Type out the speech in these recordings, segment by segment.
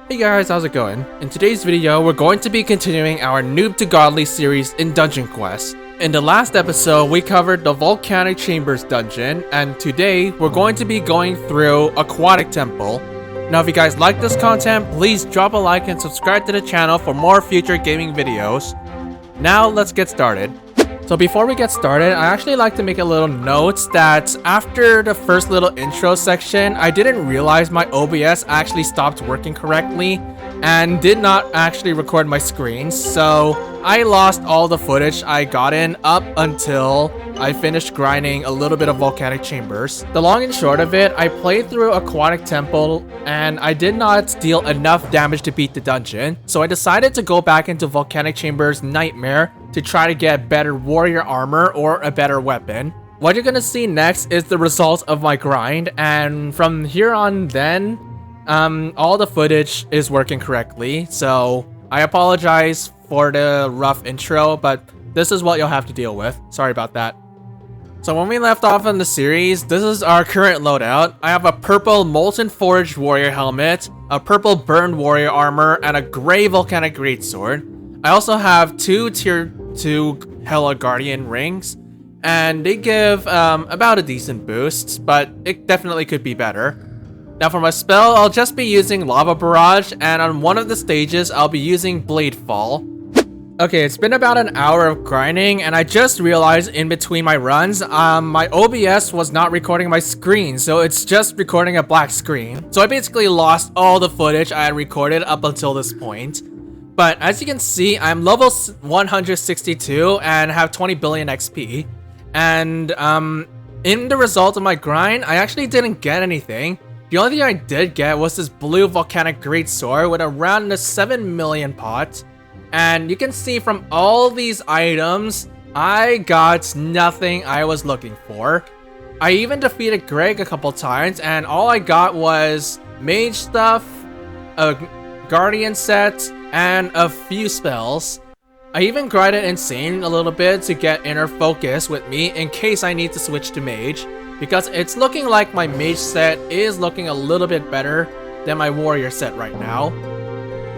Hey guys, how's it going? In today's video, we're going to be continuing our Noob to Godly series in Dungeon Quest. In the last episode, we covered the Volcanic Chambers dungeon, and today, we're going to be going through Aquatic Temple. Now, if you guys like this content, please drop a like and subscribe to the channel for more future gaming videos. Now, let's get started. So before we get started, I actually like to make a little note that after the first little intro section, I didn't realize my OBS actually stopped working correctly and did not actually record my screen. So I lost all the footage I got in up until I finished grinding a little bit of Volcanic Chambers. The long and short of it, I played through Aquatic Temple and I did not deal enough damage to beat the dungeon. So I decided to go back into Volcanic Chambers Nightmare to try to get better warrior armor or a better weapon. What you're gonna see next is the result of my grind, and from here on then, all the footage is working correctly. So I apologize for the rough intro, but this is what you'll have to deal with. Sorry about that. So when we left off in the series, this is our current loadout. I have a purple Molten Forged Warrior Helmet, a purple Burned Warrior Armor, and a gray Volcanic Greatsword. I also have two Tier 2 Hella Guardian rings, and they give about a decent boost, but it definitely could be better. Now for my spell, I'll just be using Lava Barrage, and on one of the stages, I'll be using Blade Fall. Okay, it's been about an hour of grinding, and I just realized in between my runs, my OBS was not recording my screen, so it's just recording a black screen. So I basically lost all the footage I had recorded up until this point. But as you can see, I'm level 162 and have 20 billion XP. And in the result of my grind, I actually didn't get anything. The only thing I did get was this blue Volcanic Greatsword with around a 7 million pot. And you can see from all these items, I got nothing I was looking for. I even defeated Gregg a couple times, and all I got was mage stuff, a guardian set, and a few spells. I even grinded Insane a little bit to get inner focus with me in case I need to switch to mage, because it's looking like my mage set is looking a little bit better than my warrior set right now.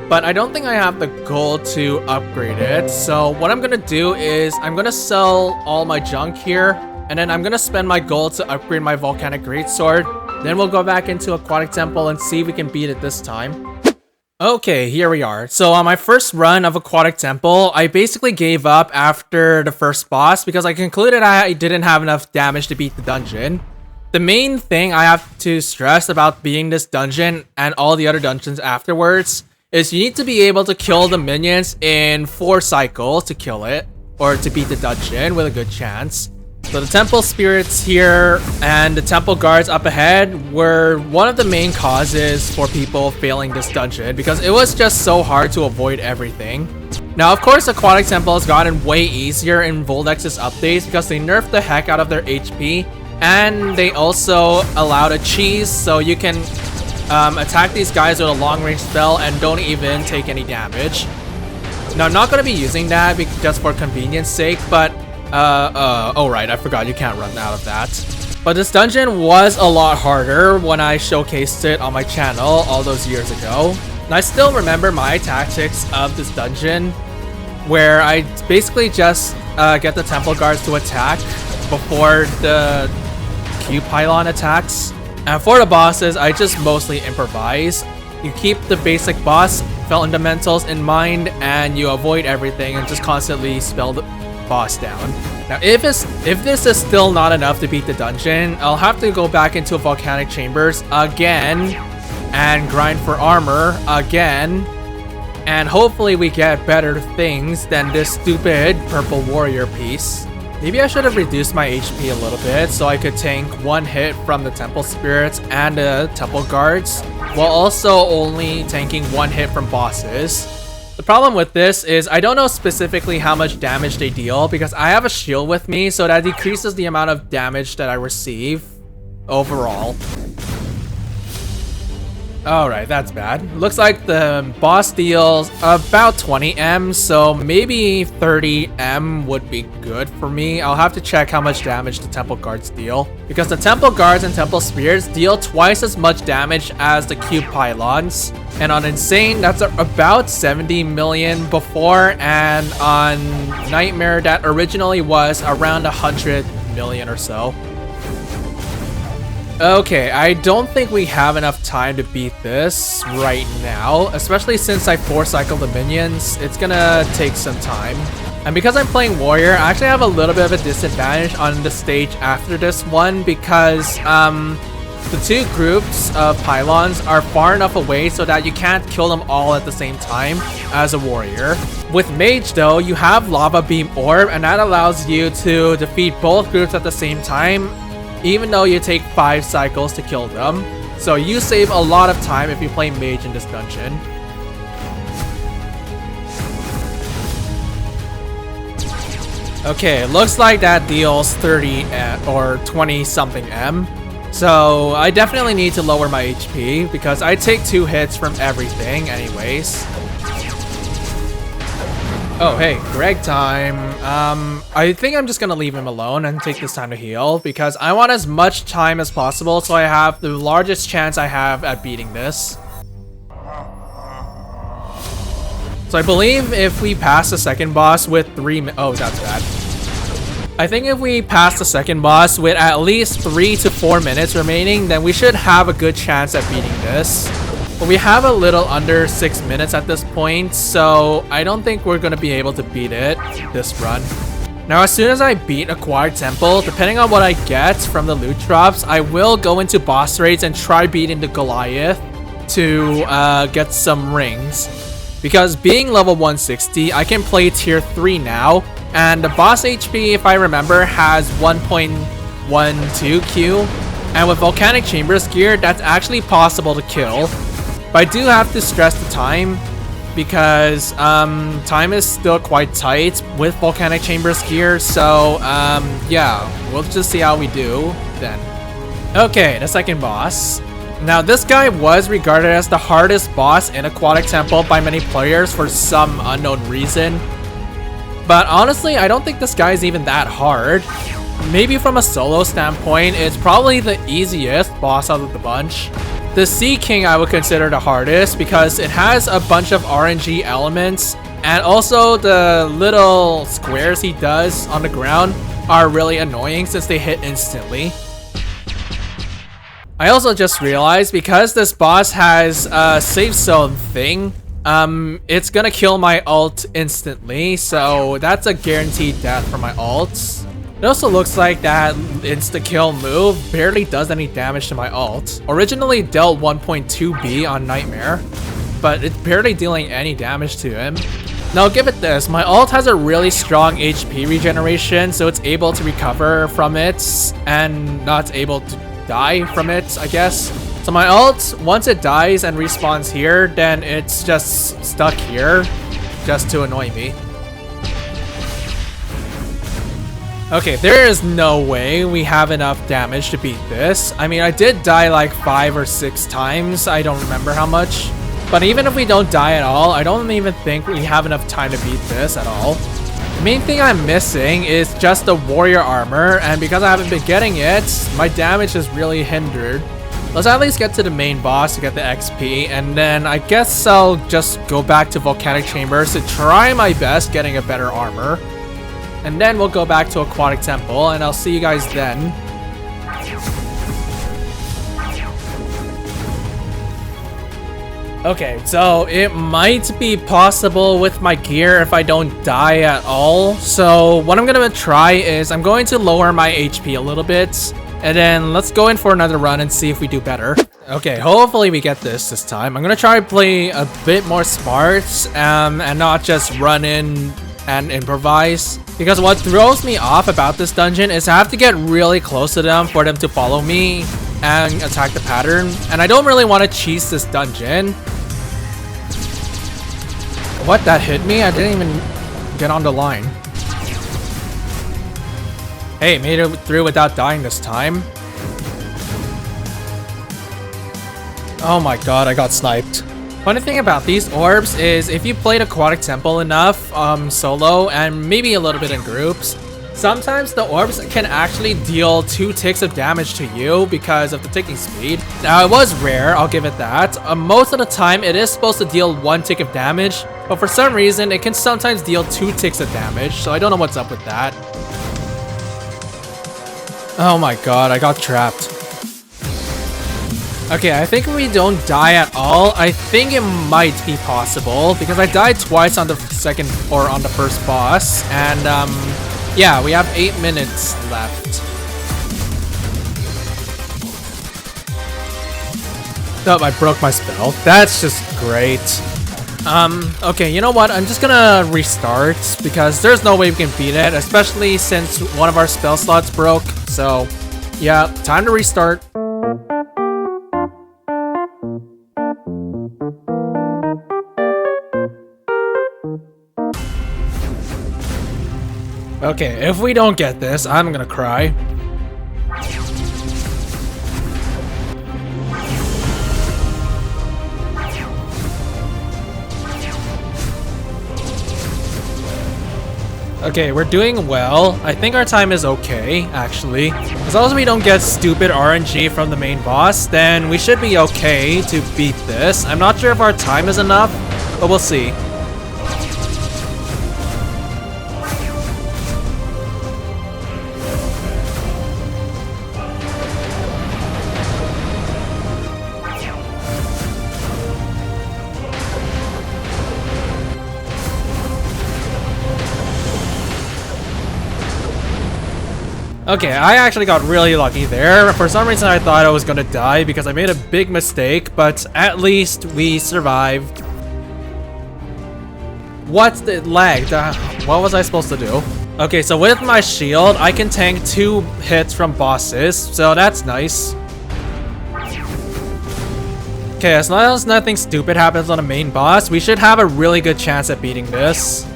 But I don't think I have the gold to upgrade it, so what I'm gonna do is I'm gonna sell all my junk here, and then I'm gonna spend my gold to upgrade my Volcanic Greatsword. Then we'll go back into Aquatic Temple and see if we can beat it this time. Okay, here we are. So on my first run of Aquatic Temple, I basically gave up after the first boss because I concluded I didn't have enough damage to beat the dungeon. The main thing I have to stress about beating this dungeon and all the other dungeons afterwards is you need to be able to kill the minions in 4 cycles to kill it, or to beat the dungeon with a good chance. So the temple spirits here and the temple guards up ahead were one of the main causes for people failing this dungeon because it was just so hard to avoid everything. Now of course Aquatic Temple has gotten way easier in Voldex's updates because they nerfed the heck out of their HP, and they also allowed a cheese so you can attack these guys with a long range spell and don't even take any damage. Now I'm not going to be using that just for convenience sake, but oh right, I forgot you can't run out of that. But this dungeon was a lot harder when I showcased it on my channel all those years ago. And I still remember my tactics of this dungeon, where I basically just get the temple guards to attack before the Q pylon attacks. And for the bosses, I just mostly improvise. You keep the basic boss fundamentals in mind, and you avoid everything and just constantly spell the boss down. Now if this is still not enough to beat the dungeon, I'll have to go back into Volcanic Chambers again and grind for armor again, and hopefully we get better things than this stupid purple warrior piece. Maybe I should have reduced my HP a little bit so I could tank 1 hit from the temple spirits and the temple guards, while also only tanking 1 hit from bosses. The problem with this is I don't know specifically how much damage they deal because I have a shield with me, so that decreases the amount of damage that I receive overall. Alright, that's bad. Looks like the boss deals about 20 M, so maybe 30 M would be good for me. I'll have to check how much damage the temple guards deal, because the temple guards and temple spears deal twice as much damage as the cube pylons. And on Insane, that's about 70 million before, and on Nightmare, that originally was around 100 million or so. Okay, I don't think we have enough time to beat this right now, especially since I 4-cycled the minions. It's gonna take some time. And because I'm playing Warrior, I actually have a little bit of a disadvantage on the stage after this one, because the two groups of pylons are far enough away so that you can't kill them all at the same time as a warrior. With Mage though, you have Lava Beam Orb, and that allows you to defeat both groups at the same time, even though you take 5 cycles to kill them. So you save a lot of time if you play Mage in this dungeon. Okay, looks like that deals 30 or 20 something M. So I definitely need to lower my HP because I take 2 hits from everything anyways. Oh, hey, Gregg time. I think I'm just gonna leave him alone and take this time to heal because I want as much time as possible so I have the largest chance I have at beating this. So I believe if we pass the second boss with 3 oh, that's bad. I think if we pass the second boss with at least 3 to 4 minutes remaining, then we should have a good chance at beating this. But we have a little under 6 minutes at this point, so I don't think we're gonna be able to beat it this run. Now, as soon as I beat Aquatic Temple, depending on what I get from the loot drops, I will go into boss raids and try beating the Goliath to get some rings. Because being level 160, I can play tier 3 now, and the boss HP, if I remember, has 1.12 Q, and with Volcanic Chambers gear, that's actually possible to kill. But I do have to stress the time, because time is still quite tight with Volcanic Chambers gear, so yeah, we'll just see how we do then. Okay, the second boss. Now, this guy was regarded as the hardest boss in Aquatic Temple by many players for some unknown reason. But honestly, I don't think this guy is even that hard. Maybe from a solo standpoint, it's probably the easiest boss out of the bunch. The Sea King I would consider the hardest because it has a bunch of RNG elements, and also the little squares he does on the ground are really annoying since they hit instantly. I also just realized because this boss has a safe zone thing, it's gonna kill my ult instantly, so that's a guaranteed death for my ults. It also looks like that insta-kill move barely does any damage to my ult. Originally dealt 1.2 B on Nightmare, but it's barely dealing any damage to him. Now give it this, my ult has a really strong HP regeneration, so it's able to recover from it and not able to die from it, I guess. So my ult, once it dies and respawns here, then it's just stuck here just to annoy me. Okay, there is no way we have enough damage to beat this. I mean, I did die like 5 or 6 times. I don't remember how much. But even if we don't die at all, I don't even think we have enough time to beat this at all. The main thing I'm missing is just the warrior armor, and because I haven't been getting it, my damage is really hindered. Let's at least get to the main boss to get the XP, and then I guess I'll just go back to Volcanic Chambers to try my best getting a better armor. And then we'll go back to Aquatic Temple, and I'll see you guys then. Okay, so it might be possible with my gear if I don't die at all. So what I'm gonna try is I'm going to lower my HP a little bit, and then let's go in for another run and see if we do better. Okay, hopefully we get this time. I'm gonna try to play a bit more smart and not just run in and improvise. Because what throws me off about this dungeon is I have to get really close to them for them to follow me and attack the pattern. And I don't really want to cheese this dungeon. What, that hit me? I didn't even get on the line. Hey, made it through without dying this time. Oh my god, I got sniped. Funny thing about these orbs is if you played Aquatic Temple enough, solo, and maybe a little bit in groups, sometimes the orbs can actually deal 2 ticks of damage to you because of the ticking speed. Now, it was rare, I'll give it that. Most of the time, it is supposed to deal 1 tick of damage, but for some reason, it can sometimes deal 2 ticks of damage, so I don't know what's up with that. Oh my god, I got trapped. Okay, I think we don't die at all. I think it might be possible because I died twice on the second or on the first boss, and yeah, we have 8 minutes left. Oh, I broke my spell. That's just great. Okay, you know what? I'm just gonna restart because there's no way we can beat it, especially since one of our spell slots broke. So, yeah, time to restart. Okay, if we don't get this, I'm gonna cry. Okay, we're doing well. I think our time is okay, actually. As long as we don't get stupid RNG from the main boss, then we should be okay to beat this. I'm not sure if our time is enough, but we'll see. Okay, I actually got really lucky there. For some reason, I thought I was gonna die because I made a big mistake, but at least we survived. What's the lag? What was I supposed to do? Okay, so with my shield, I can tank 2 hits from bosses, so that's nice. Okay, as long as nothing stupid happens on the main boss, we should have a really good chance at beating this.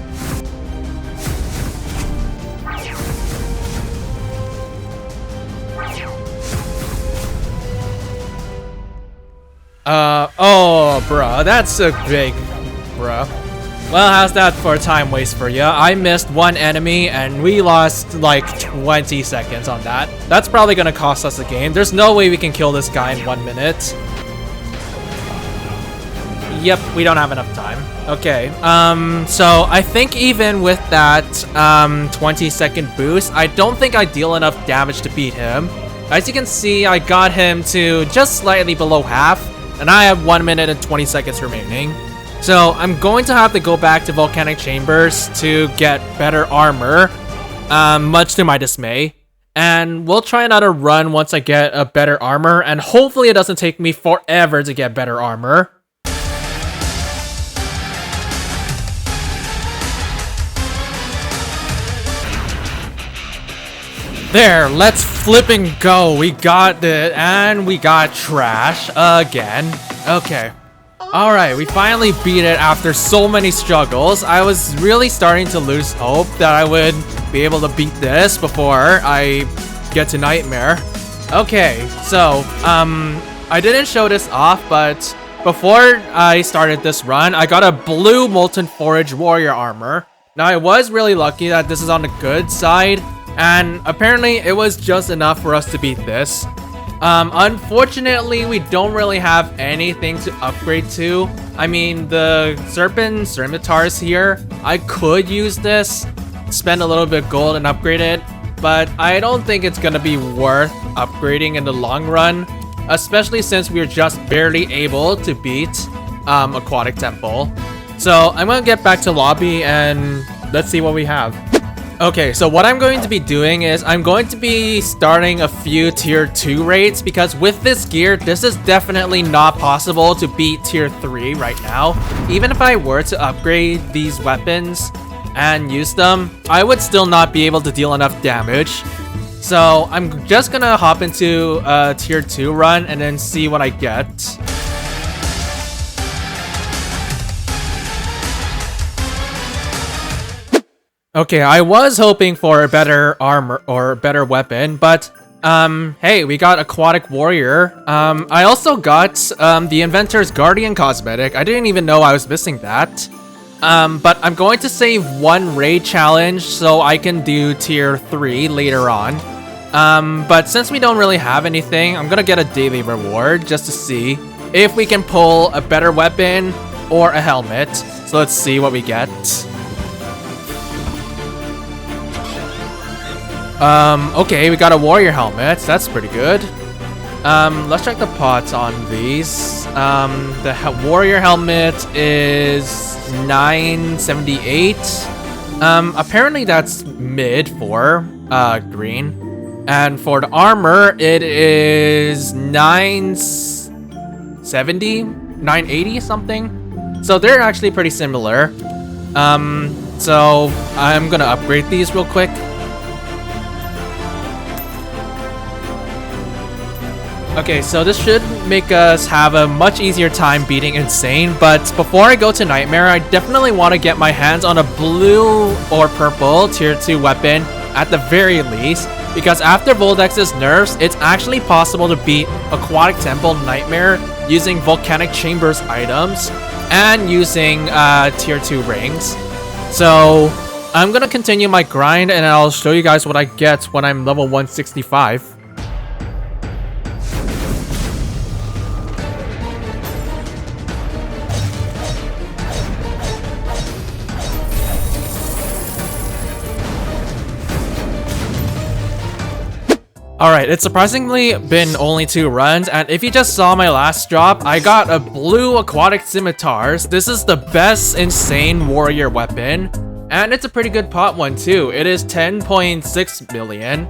Oh, bruh, that's a big, bruh. Well, how's that for a time waste for you? I missed 1 enemy and we lost like 20 seconds on that. That's probably gonna cost us the game. There's no way we can kill this guy in 1 minute. Yep, we don't have enough time. Okay, so I think even with that 20-second boost, I don't think I deal enough damage to beat him. As you can see, I got him to just slightly below half, and I have 1 minute and 20 seconds remaining. So I'm going to have to go back to Volcanic Chambers to get better armor, much to my dismay. And we'll try another run once I get a better armor, and hopefully it doesn't take me forever to get better armor. There, let's flip and go. We got it, and we got trash again. Okay. Alright, we finally beat it after so many struggles. I was really starting to lose hope that I would be able to beat this before I get to Nightmare. Okay, so, I didn't show this off, but before I started this run, I got a blue Molten Forage Warrior armor. Now, I was really lucky that this is on the good side, and apparently it was just enough for us to beat this. Unfortunately, we don't really have anything to upgrade to. I mean, the Serpent Scimitars here, I could use this, spend a little bit of gold and upgrade it, but I don't think it's gonna be worth upgrading in the long run, especially since we're just barely able to beat Aquatic Temple. So I'm gonna get back to lobby and let's see what we have. Okay, so what I'm going to be doing is I'm going to be starting a few tier 2 raids because with this gear, this is definitely not possible to beat tier 3 right now. Even if I were to upgrade these weapons and use them, I would still not be able to deal enough damage. So I'm just gonna hop into a tier 2 run and then see what I get. Okay, I was hoping for a better armor or a better weapon, but Hey, we got Aquatic Warrior. I also got, the Inventor's Guardian cosmetic. I didn't even know I was missing that. But I'm going to save one raid challenge so I can do tier 3 later on. But since we don't really have anything, I'm gonna get a daily reward just to see if we can pull a better weapon or a helmet. So let's see what we get. Okay, we got a warrior helmet. That's pretty good. Let's check the pots on these. The warrior helmet is 978. Apparently that's mid for green. And for the armor, it is 970, 980 something. So they're actually pretty similar. So I'm gonna upgrade these real quick. Okay, so this should make us have a much easier time beating Insane, but before I go to Nightmare, I definitely want to get my hands on a blue or purple tier 2 weapon at the very least, because after Voldex's nerfs, it's actually possible to beat Aquatic Temple Nightmare using Volcanic Chambers items and using tier 2 rings. So I'm gonna continue my grind and I'll show you guys what I get when I'm level 165. Alright, it's surprisingly been only 2 runs, and if you just saw my last drop, I got a blue aquatic scimitars. This is the best insane warrior weapon, and it's a pretty good pot one too. It is 10.6 million.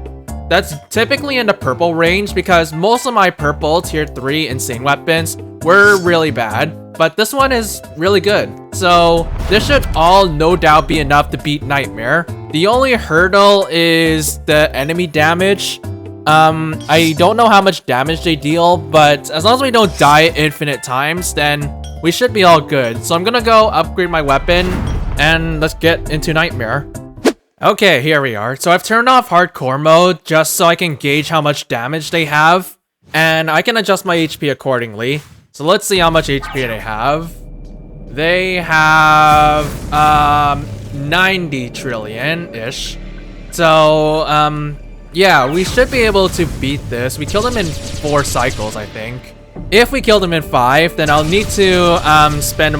That's typically in the purple range because most of my purple tier 3 insane weapons were really bad, but this one is really good. So this should all no doubt be enough to beat Nightmare. The only hurdle is the enemy damage. I don't know how much damage they deal, but as long as we don't die infinite times, then we should be all good. So I'm gonna go upgrade my weapon, and let's get into Nightmare. Okay, here we are. So I've turned off hardcore mode just so I can gauge how much damage they have, and I can adjust my HP accordingly. So let's see how much HP they have. They have, 90 trillion-ish. So, yeah, we should be able to beat this. We killed him in 4 cycles, I think. If we killed him in 5, then I'll need to spend...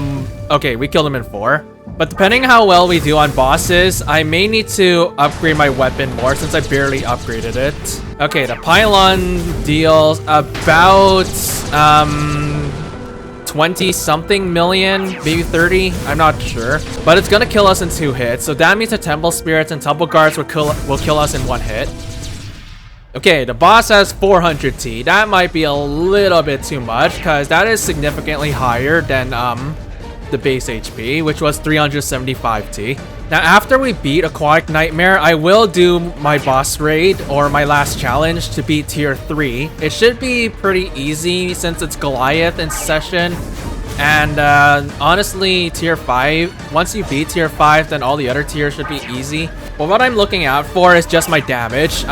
Okay, we killed him in 4. But depending how well we do on bosses, I may need to upgrade my weapon more since I barely upgraded it. Okay, the pylon deals about 20-something million, maybe 30, I'm not sure. But it's gonna kill us in 2 hits, so that means the Temple Spirits and Temple Guards will kill us in 1 hit. Okay, the boss has 400 T. That might be a little bit too much, because that is significantly higher than the base HP, which was 375 T. Now, after we beat Aquatic Nightmare, I will do my boss raid, or my last challenge, to beat tier 3. It should be pretty easy since it's Goliath in session. And honestly, tier 5, once you beat tier 5, then all the other tiers should be easy. But what I'm looking out for is just my damage.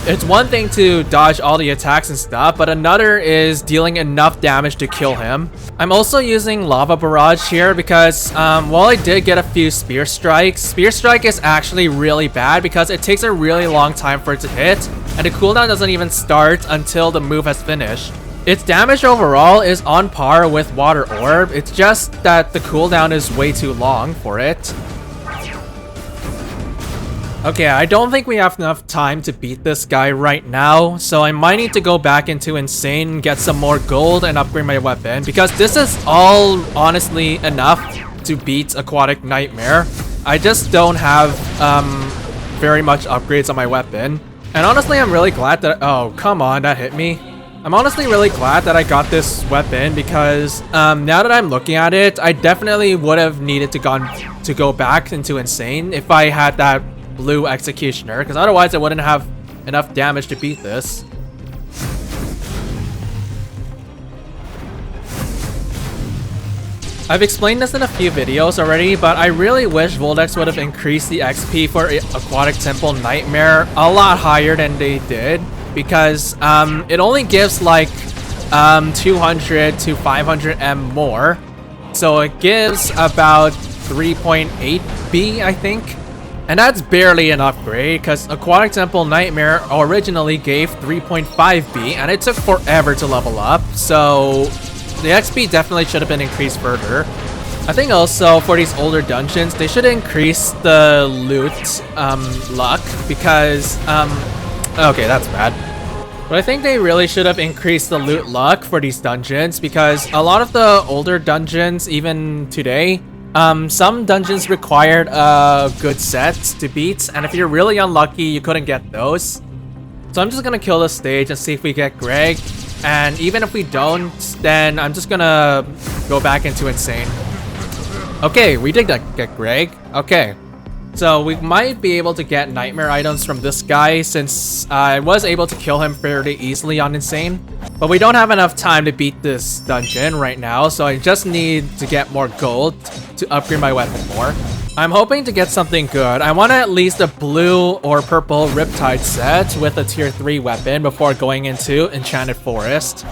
It's one thing to dodge all the attacks and stuff, but another is dealing enough damage to kill him. I'm also using Lava Barrage here because while I did get a few Spear Strikes, Spear Strike is actually really bad because it takes a really long time for it to hit, and the cooldown doesn't even start until the move has finished. Its damage overall is on par with Water Orb, it's just that the cooldown is way too long for it. Okay, I don't think we have enough time to beat this guy right now, so I might need to go back into Insane and get some more gold and upgrade my weapon, because this is all honestly enough to beat Aquatic Nightmare. I just don't have very much upgrades on my weapon. And honestly, I'm really glad that... Oh, come on, that hit me. I'm honestly really glad that I got this weapon because now that I'm looking at it, I definitely would have needed to go back into Insane if I had that blue Executioner, because otherwise I wouldn't have enough damage to beat this. I've explained this in a few videos already, but I really wish Voldex would have increased the XP for Aquatic Temple Nightmare a lot higher than they did. because it only gives like 200 to 500 M more. So it gives about 3.8 B, I think. And that's barely an upgrade, because Aquatic Temple Nightmare originally gave 3.5 B, and it took forever to level up, so the XP definitely should have been increased further. I think also for these older dungeons, they should increase the loot luck, because, okay, that's bad. But I think they really should have increased the loot luck for these dungeons, because a lot of the older dungeons, even today, some dungeons required a good set to beat, and if you're really unlucky, you couldn't get those. So I'm just gonna kill this stage and see if we get Gregg, and even if we don't, then I'm just gonna go back into Insane. Okay, we did get Gregg. Okay. So we might be able to get nightmare items from this guy, since I was able to kill him fairly easily on Insane. But we don't have enough time to beat this dungeon right now, so I just need to get more gold to upgrade my weapon more. I'm hoping to get something good. I want at least a blue or purple Riptide set with a tier 3 weapon before going into Enchanted Forest.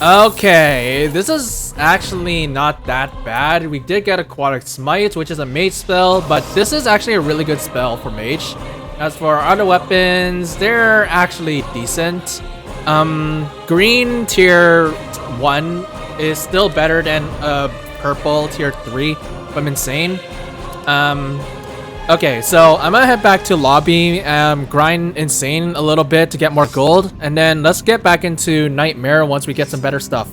Okay, this is actually not that bad. We did get Aquatic Smite, which is a mage spell, but this is actually a really good spell for mage. As for other weapons, they're actually decent. Green tier 1 is still better than purple tier 3 from Insane. Okay, so I'm gonna head back to lobby, grind Insane a little bit to get more gold, and then let's get back into Nightmare once we get some better stuff.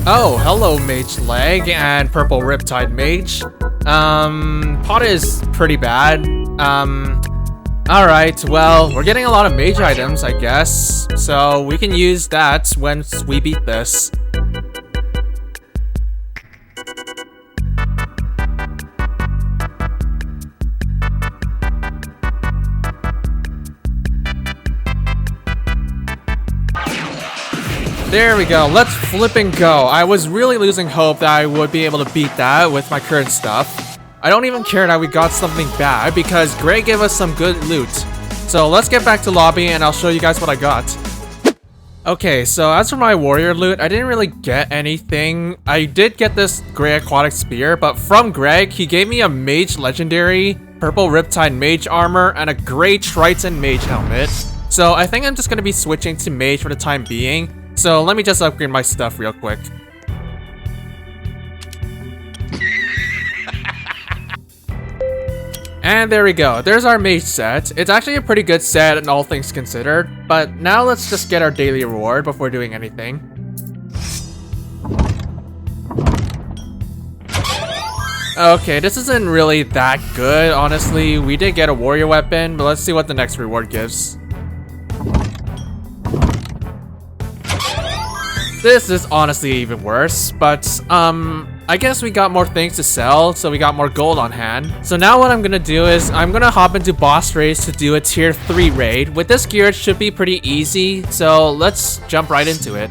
Oh, hello Mage Leg and Purple Riptide Mage. Pot is pretty bad. Alright, well, we're getting a lot of mage items, I guess. So we can use that once we beat this. There we go, let's flip and go. I was really losing hope that I would be able to beat that with my current stuff. I don't even care that we got something bad because Gregg gave us some good loot. So let's get back to lobby and I'll show you guys what I got. Okay, so as for my warrior loot, I didn't really get anything. I did get this gray aquatic spear, but from Gregg, he gave me a mage legendary, purple riptide mage armor, and a gray triton mage helmet. So I think I'm just gonna be switching to mage for the time being. So let me just upgrade my stuff real quick. And there we go, there's our mage set. It's actually a pretty good set in all things considered, but now let's just get our daily reward before doing anything. Okay, this isn't really that good, honestly. We did get a warrior weapon, but let's see what the next reward gives. This is honestly even worse, but I guess we got more things to sell, so we got more gold on hand. So now what I'm gonna do is I'm gonna hop into boss raids to do a tier 3 raid. With this gear, it should be pretty easy, so let's jump right into it.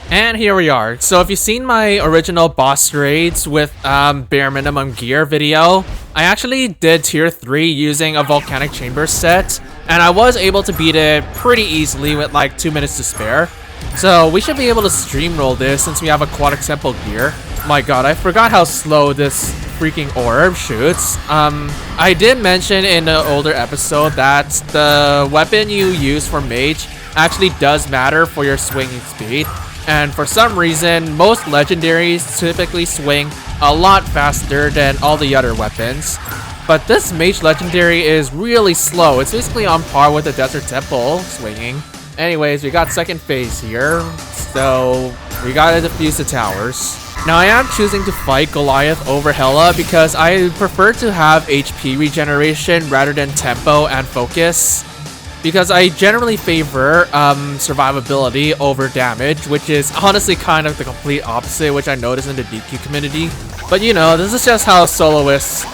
And here we are. So if you've seen my original boss raids with bare minimum gear video, I actually did tier 3 using a volcanic chamber set, and I was able to beat it pretty easily with like 2 minutes to spare. So we should be able to stream roll this since we have Aquatic Temple gear. My god, I forgot how slow this freaking orb shoots. I did mention in an older episode that the weapon you use for mage actually does matter for your swinging speed. And for some reason, most legendaries typically swing a lot faster than all the other weapons. But this mage legendary is really slow. It's basically on par with the Desert Temple swinging. Anyways, we got second phase here, so We gotta defuse the towers. Now I am choosing to fight Goliath over Hela because I prefer to have HP regeneration rather than tempo and focus. Because I generally favor survivability over damage, which is honestly kind of the complete opposite, which I notice in the DQ community. But you know, this is just how soloists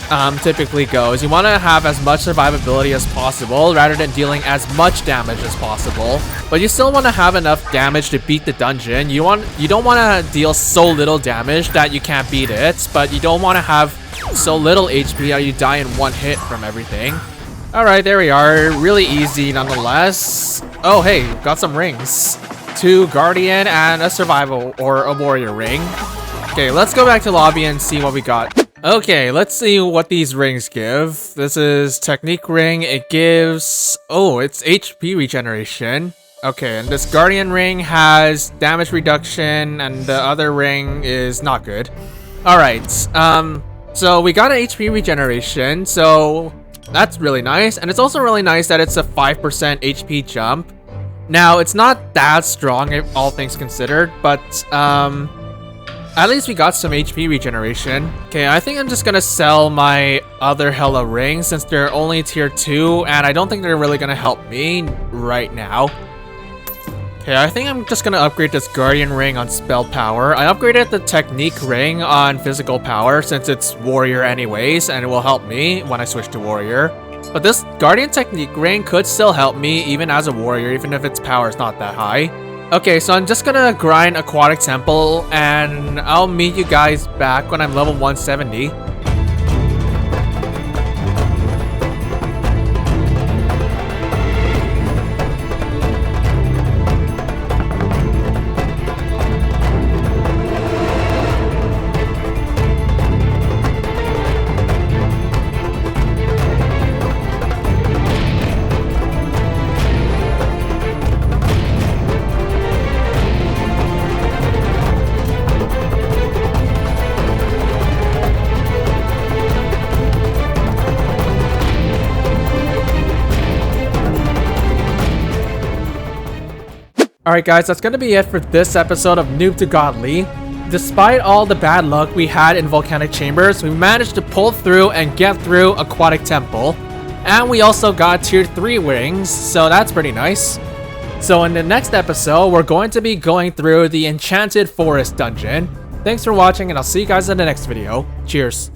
typically goes. You want to have as much survivability as possible rather than dealing as much damage as possible. But you still want to have enough damage to beat the dungeon. You don't want to deal so little damage that you can't beat it, but you don't want to have so little HP that you die in one hit from everything. Alright, there we are. Really easy nonetheless. Oh, hey, got some rings. 2 Guardian and a Survival or a Warrior ring. Okay, let's go back to lobby and see what we got. Okay, let's see what these rings give. This is Technique ring. It gives... oh, it's HP regeneration. Okay, and this Guardian ring has damage reduction, and the other ring is not good. Alright, so we got an HP regeneration, so... that's really nice, and it's also really nice that it's a 5% HP jump. Now, it's not that strong, if all things considered, but at least we got some HP regeneration. Okay, I think I'm just gonna sell my other Hela rings since they're only tier 2, and I don't think they're really gonna help me right now. Okay, I think I'm just gonna upgrade this Guardian ring on spell power. I upgraded the Technique ring on physical power since it's Warrior anyways, and it will help me when I switch to Warrior. But this Guardian Technique ring could still help me even as a Warrior, even if its power is not that high. Okay, so I'm just gonna grind Aquatic Temple, and I'll meet you guys back when I'm level 170. Alright guys, that's gonna be it for this episode of Noob to Godly. Despite all the bad luck we had in Volcanic Chambers, we managed to pull through and get through Aquatic Temple. And we also got tier 3 rings, so that's pretty nice. So in the next episode, we're going to be going through the Enchanted Forest dungeon. Thanks for watching, and I'll see you guys in the next video. Cheers.